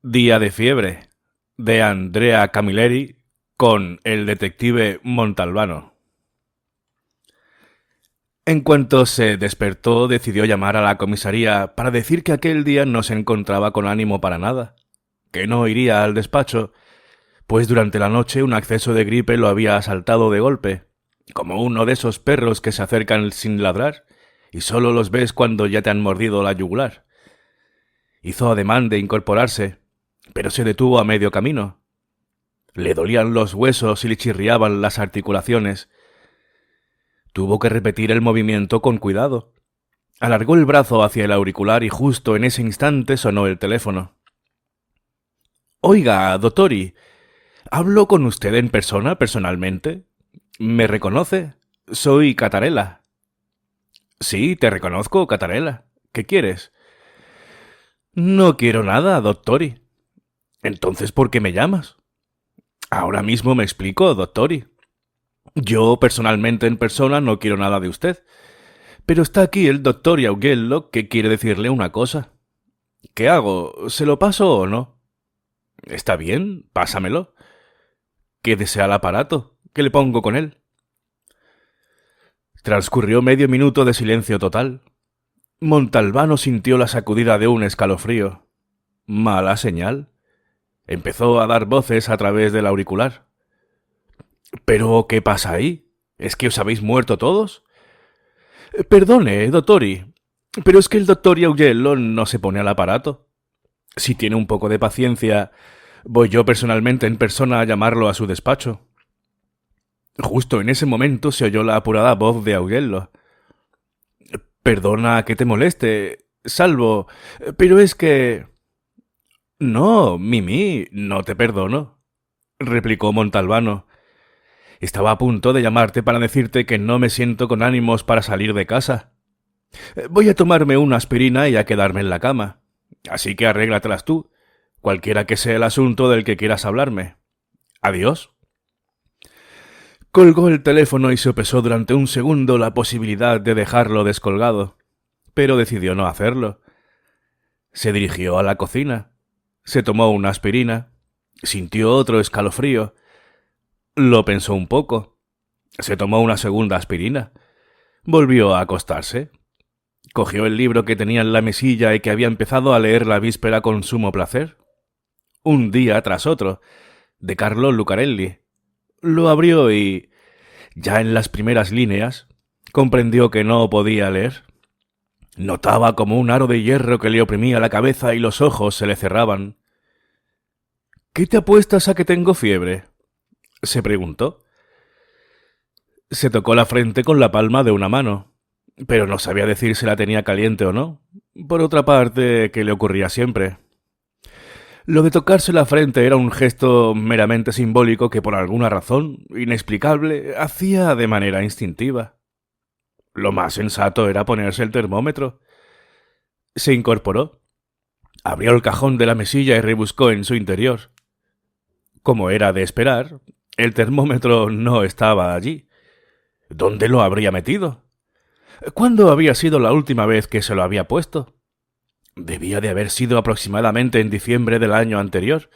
Día de fiebre, de Andrea Camilleri con el detective Montalbano. En cuanto se despertó, decidió llamar a la comisaría para decir que aquel día no se encontraba con ánimo para nada, que no iría al despacho, pues durante la noche un acceso de gripe lo había asaltado de golpe, como uno de esos perros que se acercan sin ladrar y solo los ves cuando ya te han mordido la yugular. Hizo ademán de incorporarse, pero se detuvo a medio camino. Le dolían los huesos y le chirriaban las articulaciones. Tuvo que repetir el movimiento con cuidado. Alargó el brazo hacia el auricular y justo en ese instante sonó el teléfono. «Oiga, dottori, ¿hablo con usted en persona, personalmente? ¿Me reconoce? Soy Catarella». «Sí, te reconozco, Catarella. ¿Qué quieres?» «No quiero nada, dottori». «Entonces, ¿por qué me llamas?» «Ahora mismo me explico, dottori. Yo, personalmente en persona, no quiero nada de usted. Pero está aquí el doctor Augello que quiere decirle una cosa. ¿Qué hago? ¿Se lo paso o no?» «Está bien, pásamelo». «Quédese al aparato, que le pongo con él». Transcurrió medio minuto de silencio total. Montalbano sintió la sacudida de un escalofrío. Mala señal. Empezó a dar voces a través del auricular. «¿Pero qué pasa ahí? ¿Es que os habéis muerto todos?» «Perdone, dottori, pero es que el doctor Augello no se pone al aparato. Si tiene un poco de paciencia, voy yo personalmente en persona a llamarlo a su despacho». Justo en ese momento se oyó la apurada voz de Augello. «Perdona que te moleste, Salvo, pero es que...» «No, Mimi, no te perdono», replicó Montalbano. «Estaba a punto de llamarte para decirte que no me siento con ánimos para salir de casa. Voy a tomarme una aspirina y a quedarme en la cama. Así que arréglatelas tú, cualquiera que sea el asunto del que quieras hablarme. Adiós». Colgó el teléfono y sopesó durante un segundo la posibilidad de dejarlo descolgado, pero decidió no hacerlo. Se dirigió a la cocina, se tomó una aspirina, sintió otro escalofrío. Lo pensó un poco. Se tomó una segunda aspirina. Volvió a acostarse. Cogió el libro que tenía en la mesilla y que había empezado a leer la víspera con sumo placer. Un día tras otro, de Carlo Lucarelli. Lo abrió y, ya en las primeras líneas, comprendió que no podía leer. Notaba como un aro de hierro que le oprimía la cabeza y los ojos se le cerraban. «¿Qué te apuestas a que tengo fiebre?», se preguntó. Se tocó la frente con la palma de una mano, pero no sabía decir si la tenía caliente o no. Por otra parte, ¿qué le ocurría siempre? Lo de tocarse la frente era un gesto meramente simbólico que por alguna razón inexplicable hacía de manera instintiva. Lo más sensato era ponerse el termómetro. Se incorporó, abrió el cajón de la mesilla y rebuscó en su interior. Como era de esperar, el termómetro no estaba allí. ¿Dónde lo habría metido? ¿Cuándo había sido la última vez que se lo había puesto? Debía de haber sido aproximadamente en diciembre del año anterior,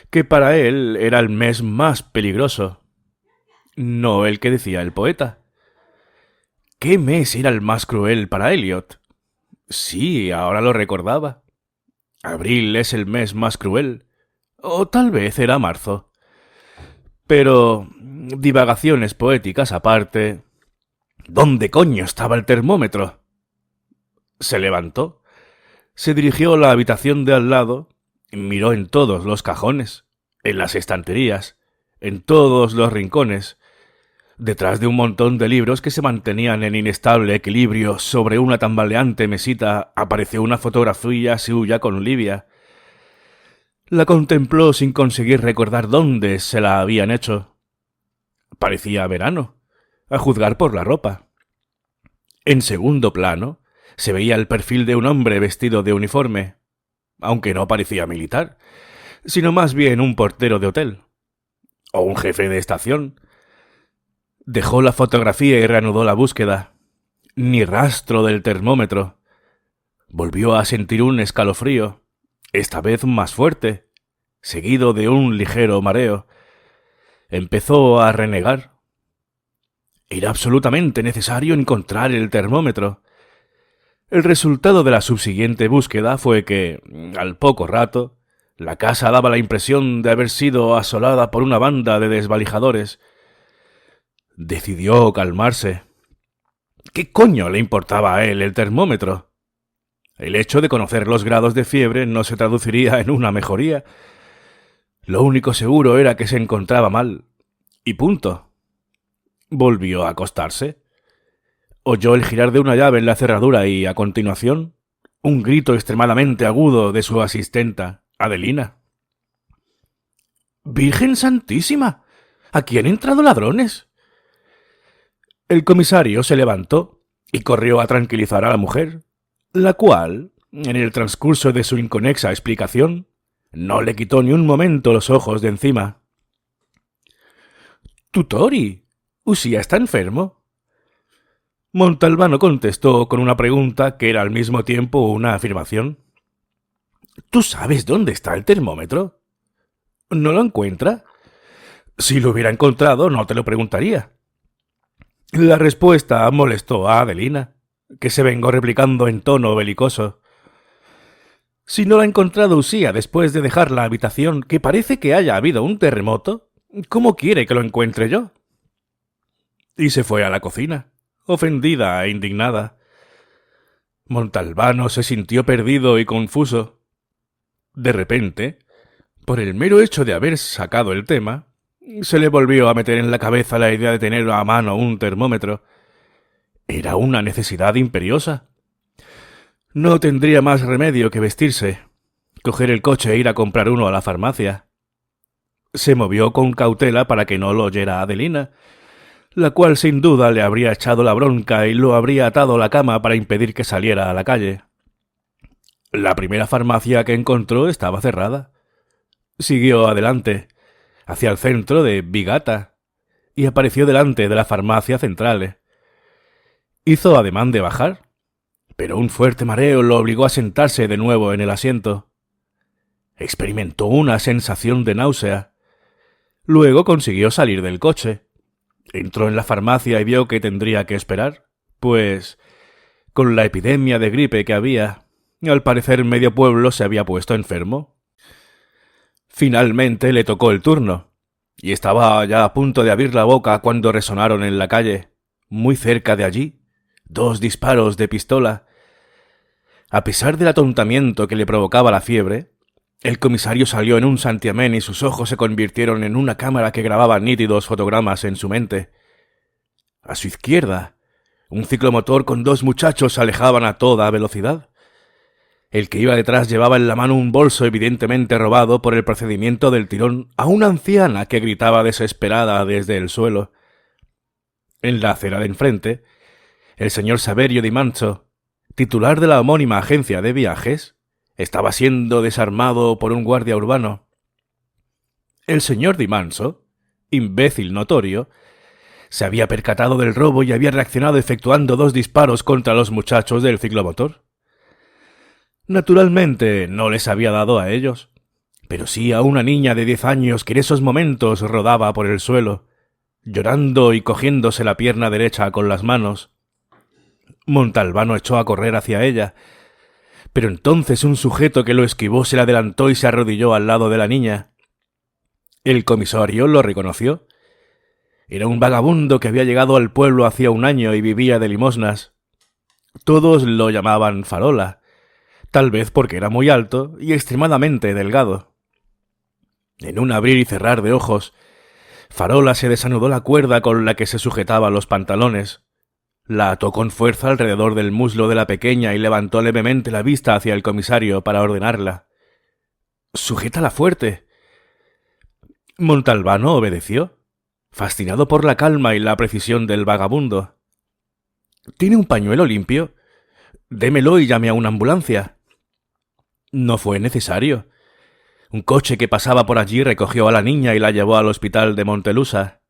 que para él era el mes más peligroso. No el que decía el poeta. ¿Qué mes era el más cruel para Eliot? Sí, ahora lo recordaba. Abril es el mes más cruel. O tal vez era marzo. Pero, divagaciones poéticas aparte, ¿dónde coño estaba el termómetro? Se levantó. Se dirigió a la habitación de al lado, miró en todos los cajones, en las estanterías, en todos los rincones. Detrás de un montón de libros que se mantenían en inestable equilibrio sobre una tambaleante mesita apareció una fotografía suya con Livia. La contempló sin conseguir recordar dónde se la habían hecho. Parecía verano, a juzgar por la ropa. En segundo plano, se veía el perfil de un hombre vestido de uniforme, aunque no parecía militar, sino más bien un portero de hotel, o un jefe de estación. Dejó la fotografía y reanudó la búsqueda. Ni rastro del termómetro. Volvió a sentir un escalofrío. esta vez más fuerte, seguido de un ligero mareo. Empezó a renegar. Era absolutamente necesario encontrar el termómetro. El resultado de la subsiguiente búsqueda fue que, al poco rato, la casa daba la impresión de haber sido asolada por una banda de desvalijadores. Decidió calmarse. ¿Qué coño le importaba a él el termómetro? El hecho de conocer los grados de fiebre no se traduciría en una mejoría. Lo único seguro era que se encontraba mal. Y punto. Volvió a acostarse. Oyó el girar de una llave en la cerradura y, a continuación, un grito extremadamente agudo de su asistenta, Adelina. ¡Virgen Santísima! ¿Aquí han entrado ladrones? El comisario se levantó y corrió a tranquilizar a la mujer, la cual, en el transcurso de su inconexa explicación, no le quitó ni un momento los ojos de encima. —Tutori, ¿Usía está enfermo? Montalbano contestó con una pregunta que era al mismo tiempo una afirmación. —¿Tú sabes dónde está el termómetro? ¿No lo encuentra? Si lo hubiera encontrado, no te lo preguntaría. La respuesta molestó a Adelina, que se vengó replicando en tono belicoso. Si no la ha encontrado Usía después de dejar la habitación, que parece que haya habido un terremoto, ¿cómo quiere que lo encuentre yo? Y se fue a la cocina, ofendida e indignada. Montalbano se sintió perdido y confuso. De repente, por el mero hecho de haber sacado el tema, se le volvió a meter en la cabeza la idea de tener a mano un termómetro. Era una necesidad imperiosa. No tendría más remedio que vestirse, coger el coche e ir a comprar uno a la farmacia. Se movió con cautela para que no lo oyera Adelina, la cual sin duda le habría echado la bronca y lo habría atado a la cama para impedir que saliera a la calle. La primera farmacia que encontró estaba cerrada. Siguió adelante, hacia el centro de Vigata, y apareció delante de la farmacia central. Hizo ademán de bajar, pero un fuerte mareo lo obligó a sentarse de nuevo en el asiento. Experimentó una sensación de náusea. Luego consiguió salir del coche. Entró en la farmacia y vio que tendría que esperar, pues, con la epidemia de gripe que había, al parecer medio pueblo se había puesto enfermo. Finalmente le tocó el turno, y estaba ya a punto de abrir la boca cuando resonaron en la calle, muy cerca de allí, 2 disparos de pistola. A pesar del atontamiento que le provocaba la fiebre, el comisario salió en un santiamén y sus ojos se convirtieron en una cámara que grababa nítidos fotogramas en su mente. A su izquierda, un ciclomotor con 2 muchachos se alejaban a toda velocidad. El que iba detrás llevaba en la mano un bolso evidentemente robado por el procedimiento del tirón a una anciana que gritaba desesperada desde el suelo. En la acera de enfrente, el señor Saverio Di Manzo, titular de la homónima agencia de viajes, estaba siendo desarmado por un guardia urbano. El señor Di Manzo, imbécil notorio, se había percatado del robo y había reaccionado efectuando 2 disparos contra los muchachos del ciclomotor. Naturalmente no les había dado a ellos, pero sí a una niña de 10 años que en esos momentos rodaba por el suelo, llorando y cogiéndose la pierna derecha con las manos. Montalbano echó a correr hacia ella, pero entonces un sujeto que lo esquivó se le adelantó y se arrodilló al lado de la niña. El comisario lo reconoció. Era un vagabundo que había llegado al pueblo hacía 1 año y vivía de limosnas. Todos lo llamaban Farola, tal vez porque era muy alto y extremadamente delgado. En un abrir y cerrar de ojos, Farola se desanudó la cuerda con la que se sujetaba los pantalones, la ató con fuerza alrededor del muslo de la pequeña y levantó levemente la vista hacia el comisario para ordenarla. «¡Sujétala fuerte!». Montalbano obedeció, fascinado por la calma y la precisión del vagabundo. «¿Tiene un pañuelo limpio? Démelo y llame a una ambulancia». No fue necesario. Un coche que pasaba por allí recogió a la niña y la llevó al hospital de Montelusa.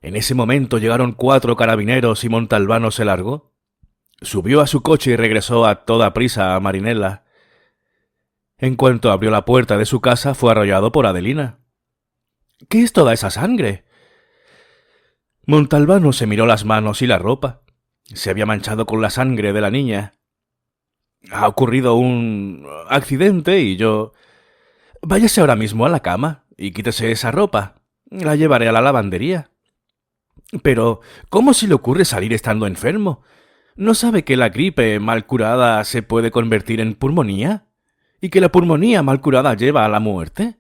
En ese momento llegaron 4 carabineros y Montalbano se largó. Subió a su coche y regresó a toda prisa a Marinella. En cuanto abrió la puerta de su casa, fue arrollado por Adelina. —¿Qué es toda esa sangre? Montalbano se miró las manos y la ropa. Se había manchado con la sangre de la niña. Ha ocurrido un accidente y yo... Váyase ahora mismo a la cama y quítese esa ropa. La llevaré a la lavandería. Pero, ¿cómo se le ocurre salir estando enfermo? ¿No sabe que la gripe mal curada se puede convertir en pulmonía? ¿Y que la pulmonía mal curada lleva a la muerte?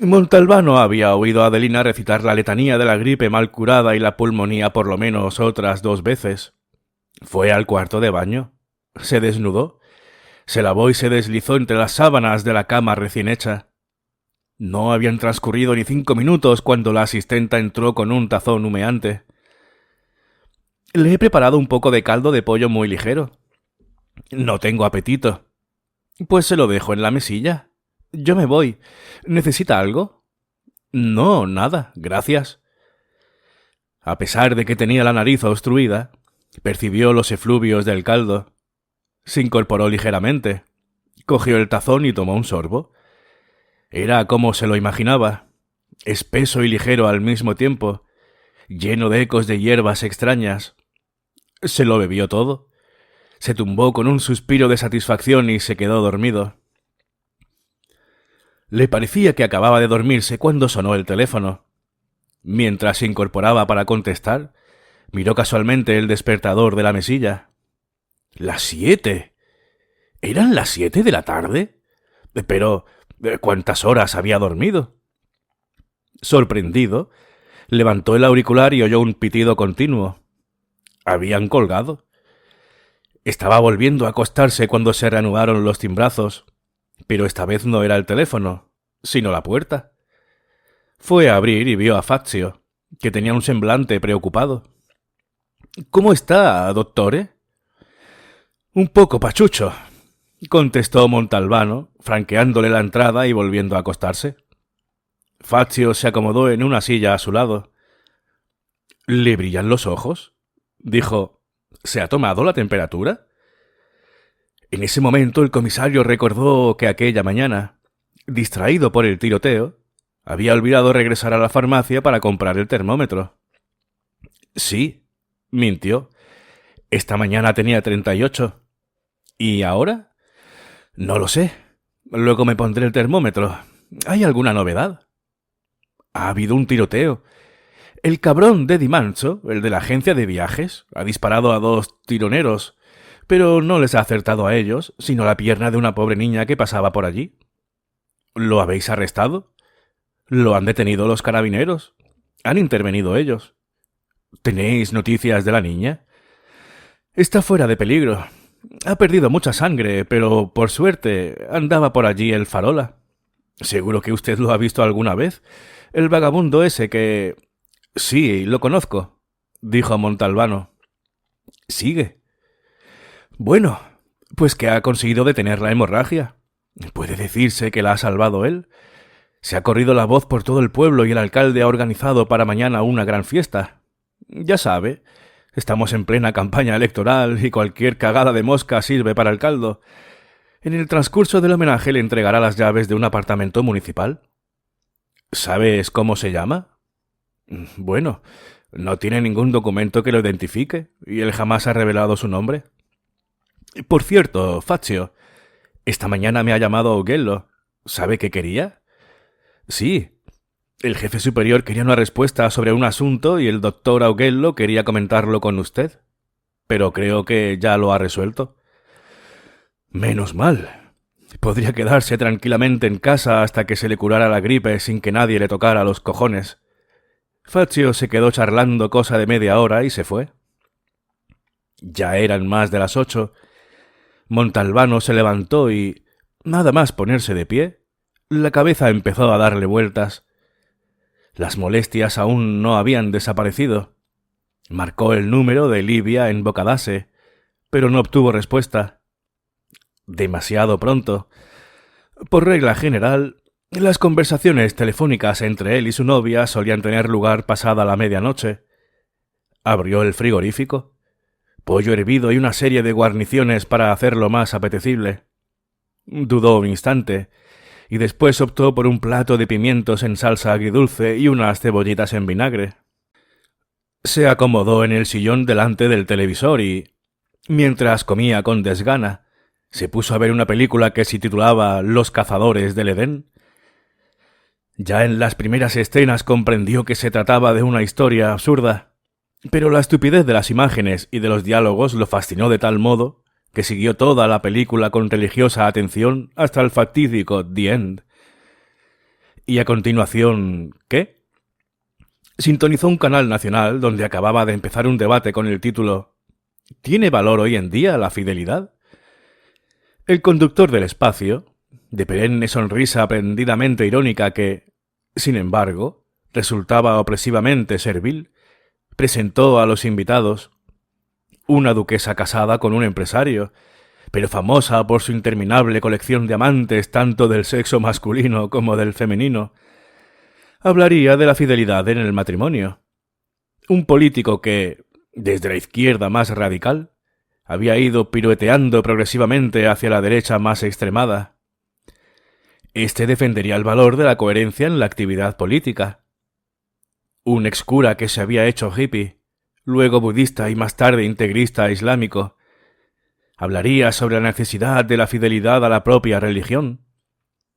Montalbano había oído a Adelina recitar la letanía de la gripe mal curada y la pulmonía por lo menos otras 2 veces. Fue al cuarto de baño. Se desnudó. Se lavó y se deslizó entre las sábanas de la cama recién hecha. No habían transcurrido ni 5 minutos cuando la asistenta entró con un tazón humeante. Le he preparado un poco de caldo de pollo muy ligero. No tengo apetito. Pues se lo dejo en la mesilla. Yo me voy. ¿Necesita algo? No, nada, gracias. A pesar de que tenía la nariz obstruida, percibió los efluvios del caldo. Se incorporó ligeramente. Cogió el tazón y tomó un sorbo. Era como se lo imaginaba, espeso y ligero al mismo tiempo, lleno de ecos de hierbas extrañas. Se lo bebió todo. Se tumbó con un suspiro de satisfacción y se quedó dormido. Le parecía que acababa de dormirse cuando sonó el teléfono. Mientras se incorporaba para contestar, miró casualmente el despertador de la mesilla. ¡Las 7! ¿Eran las 7 de la tarde? Pero, ¿cuántas horas había dormido? Sorprendido, levantó el auricular y oyó un pitido continuo. Habían colgado. Estaba volviendo a acostarse cuando se reanudaron los timbrazos, pero esta vez no era el teléfono, sino la puerta. Fue a abrir y vio a Fazio, que tenía un semblante preocupado. —¿Cómo está, dottore? —Un poco pachucho —contestó Montalbano, franqueándole la entrada y volviendo a acostarse. Fazio se acomodó en una silla a su lado. —¿Le brillan los ojos? —dijo. —¿Se ha tomado la temperatura? En ese momento el comisario recordó que aquella mañana, distraído por el tiroteo, había olvidado regresar a la farmacia para comprar el termómetro. Sí, mintió. Esta mañana tenía 38. ¿Y ahora? No lo sé. Luego me pondré el termómetro. ¿Hay alguna novedad? Ha habido un tiroteo. El cabrón de Di Manzo, el de la agencia de viajes, ha disparado a 2 tironeros, pero no les ha acertado a ellos, sino a la pierna de una pobre niña que pasaba por allí. ¿Lo habéis arrestado? Lo han detenido los carabineros. Han intervenido ellos. ¿Tenéis noticias de la niña? Está fuera de peligro. Ha perdido mucha sangre, pero por suerte andaba por allí el farola. Seguro que usted lo ha visto alguna vez. El vagabundo ese que... Sí, lo conozco, dijo Montalbano. Sigue. Bueno, pues que ha conseguido detener la hemorragia. ¿Puede decirse que la ha salvado él? Se ha corrido la voz por todo el pueblo y el alcalde ha organizado para mañana una gran fiesta. Ya sabe, estamos en plena campaña electoral y cualquier cagada de mosca sirve para el caldo. En el transcurso del homenaje le entregará las llaves de un apartamento municipal. ¿Sabes cómo se llama? Bueno, no tiene ningún documento que lo identifique y él jamás ha revelado su nombre. Por cierto, Fazio, esta mañana me ha llamado Augello. ¿Sabe qué quería? Sí. El jefe superior quería una respuesta sobre un asunto y el doctor Augello quería comentarlo con usted. Pero creo que ya lo ha resuelto. Menos mal. Podría quedarse tranquilamente en casa hasta que se le curara la gripe sin que nadie le tocara los cojones. Fazio se quedó charlando cosa de media hora y se fue. Ya eran más de las 8. Montalbano se levantó y, nada más ponerse de pie, la cabeza empezó a darle vueltas. Las molestias aún no habían desaparecido. Marcó el número de Livia en Bocadase, pero no obtuvo respuesta. Demasiado pronto. Por regla general, las conversaciones telefónicas entre él y su novia solían tener lugar pasada la medianoche. Abrió el frigorífico. Pollo hervido y una serie de guarniciones para hacerlo más apetecible. Dudó un instante, y después optó por un plato de pimientos en salsa agridulce y unas cebollitas en vinagre. Se acomodó en el sillón delante del televisor y, mientras comía con desgana, se puso a ver una película que se titulaba Los cazadores del Edén. Ya en las primeras escenas comprendió que se trataba de una historia absurda, pero la estupidez de las imágenes y de los diálogos lo fascinó de tal modo que siguió toda la película con religiosa atención hasta el fatídico The End. Y a continuación, ¿qué? Sintonizó un canal nacional donde acababa de empezar un debate con el título ¿Tiene valor hoy en día la fidelidad? El conductor del espacio, de perenne sonrisa prendidamente irónica que, sin embargo, resultaba opresivamente servil, presentó a los invitados una duquesa casada con un empresario, pero famosa por su interminable colección de amantes tanto del sexo masculino como del femenino. Hablaría de la fidelidad en el matrimonio. Un político que, desde la izquierda más radical, había ido pirueteando progresivamente hacia la derecha más extremada. Este defendería el valor de la coherencia en la actividad política. Un excura que se había hecho hippie, luego budista y más tarde integrista islámico, hablaría sobre la necesidad de la fidelidad a la propia religión.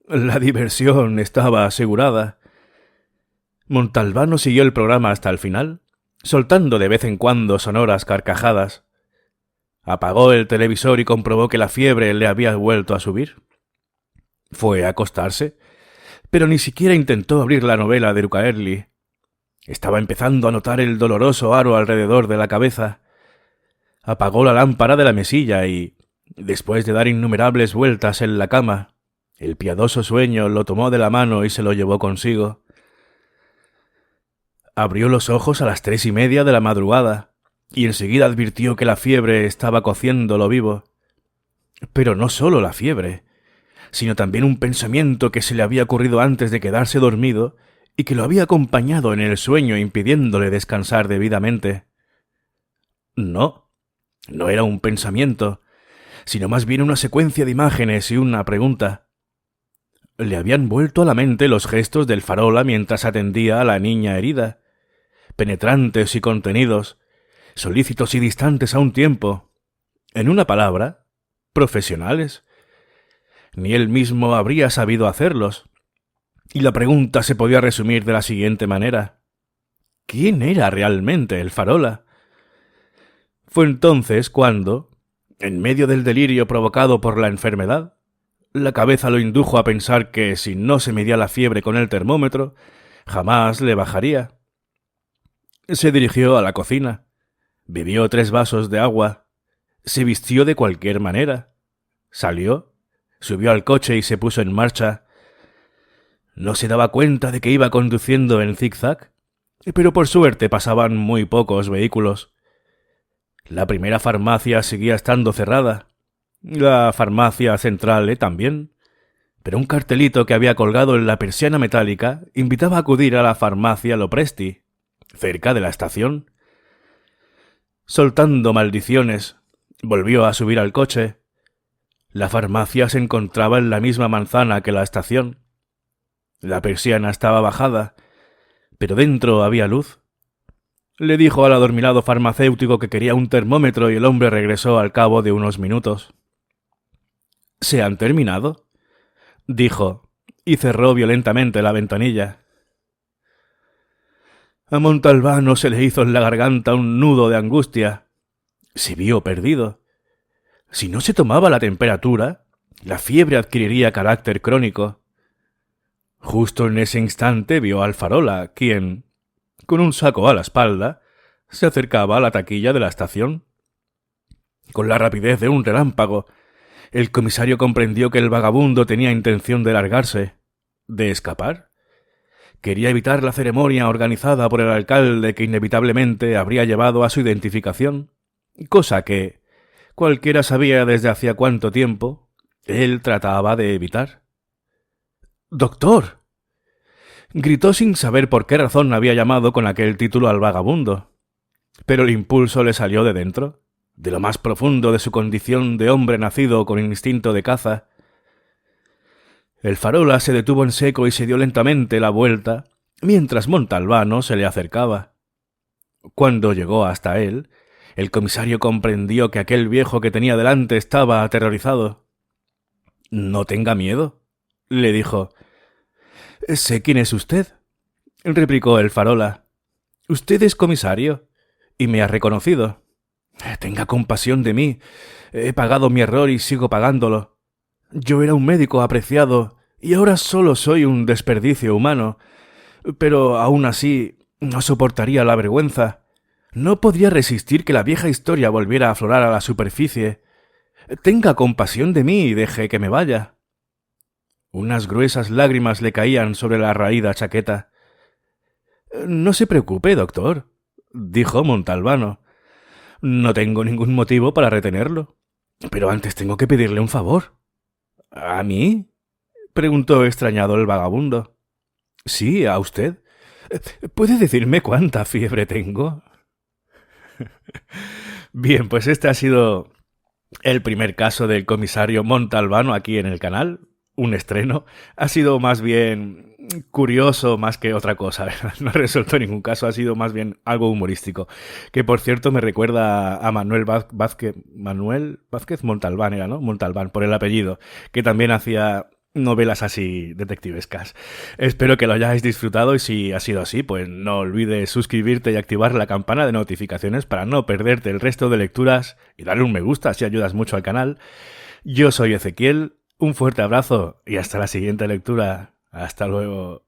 La diversión estaba asegurada. Montalbano siguió el programa hasta el final, soltando de vez en cuando sonoras carcajadas. Apagó el televisor y comprobó que la fiebre le había vuelto a subir. Fue a acostarse, pero ni siquiera intentó abrir la novela de Lucaerli. Estaba empezando a notar el doloroso aro alrededor de la cabeza. Apagó la lámpara de la mesilla y, después de dar innumerables vueltas en la cama, el piadoso sueño lo tomó de la mano y se lo llevó consigo. Abrió los ojos a las 3:30 de la madrugada y enseguida advirtió que la fiebre estaba cociéndolo vivo. Pero no solo la fiebre, sino también un pensamiento que se le había ocurrido antes de quedarse dormido y que lo había acompañado en el sueño impidiéndole descansar debidamente. No era un pensamiento, sino más bien una secuencia de imágenes y una pregunta. Le habían vuelto a la mente los gestos del farola mientras atendía a la niña herida, penetrantes y contenidos, solícitos y distantes a un tiempo. En una palabra, profesionales. Ni él mismo habría sabido hacerlos. Y la pregunta se podía resumir de la siguiente manera. ¿Quién era realmente el farola? Fue entonces cuando, en medio del delirio provocado por la enfermedad, la cabeza lo indujo a pensar que si no se medía la fiebre con el termómetro, jamás le bajaría. Se dirigió a la cocina, bebió 3 vasos de agua, se vistió de cualquier manera, salió, subió al coche y se puso en marcha. No se daba cuenta de que iba conduciendo en zigzag, pero por suerte pasaban muy pocos vehículos. La primera farmacia seguía estando cerrada, la farmacia central también, pero un cartelito que había colgado en la persiana metálica invitaba a acudir a la farmacia Lopresti, cerca de la estación. Soltando maldiciones, volvió a subir al coche. La farmacia se encontraba en la misma manzana que la estación. La persiana estaba bajada, pero dentro había luz. Le dijo al adormilado farmacéutico que quería un termómetro y el hombre regresó al cabo de unos minutos. —¿Se han terminado? —dijo, y cerró violentamente la ventanilla. A Montalbano se le hizo en la garganta un nudo de angustia. Se vio perdido. Si no se tomaba la temperatura, la fiebre adquiriría carácter crónico. Justo en ese instante vio al farola, quien, con un saco a la espalda, se acercaba a la taquilla de la estación. Con la rapidez de un relámpago, el comisario comprendió que el vagabundo tenía intención de largarse, de escapar. Quería evitar la ceremonia organizada por el alcalde que inevitablemente habría llevado a su identificación, cosa que, cualquiera sabía desde hacía cuánto tiempo, él trataba de evitar. —¡Doctor! Gritó sin saber por qué razón había llamado con aquel título al vagabundo. Pero el impulso le salió de dentro, de lo más profundo de su condición de hombre nacido con instinto de caza. El farola se detuvo en seco y se dio lentamente la vuelta, mientras Montalbano se le acercaba. Cuando llegó hasta él, el comisario comprendió que aquel viejo que tenía delante estaba aterrorizado. «No tenga miedo», le dijo. «Sé quién es usted», replicó el farola. «Usted es comisario y me ha reconocido. Tenga compasión de mí. He pagado mi error y sigo pagándolo. Yo era un médico apreciado y ahora solo soy un desperdicio humano. Pero aún así no soportaría la vergüenza. No podría resistir que la vieja historia volviera a aflorar a la superficie. Tenga compasión de mí y deje que me vaya». Unas gruesas lágrimas le caían sobre la raída chaqueta. «No se preocupe, doctor», dijo Montalbano. «No tengo ningún motivo para retenerlo. Pero antes tengo que pedirle un favor». «¿A mí?», preguntó extrañado el vagabundo. «Sí, a usted. ¿Puede decirme cuánta fiebre tengo?» Bien, pues este ha sido el primer caso del comisario Montalbano aquí en el canal. Un estreno. Ha sido más bien curioso más que otra cosa, ¿verdad? No ha resuelto ningún caso, ha sido más bien algo humorístico. Que por cierto me recuerda a Manuel Vázquez Montalbán era, ¿no? Montalbán, por el apellido, que también hacía novelas así detectivescas. Espero que lo hayáis disfrutado y si ha sido así, pues no olvides suscribirte y activar la campana de notificaciones para no perderte el resto de lecturas y darle un me gusta, así ayudas mucho al canal. Yo soy Ezequiel, un fuerte abrazo y hasta la siguiente lectura. Hasta luego.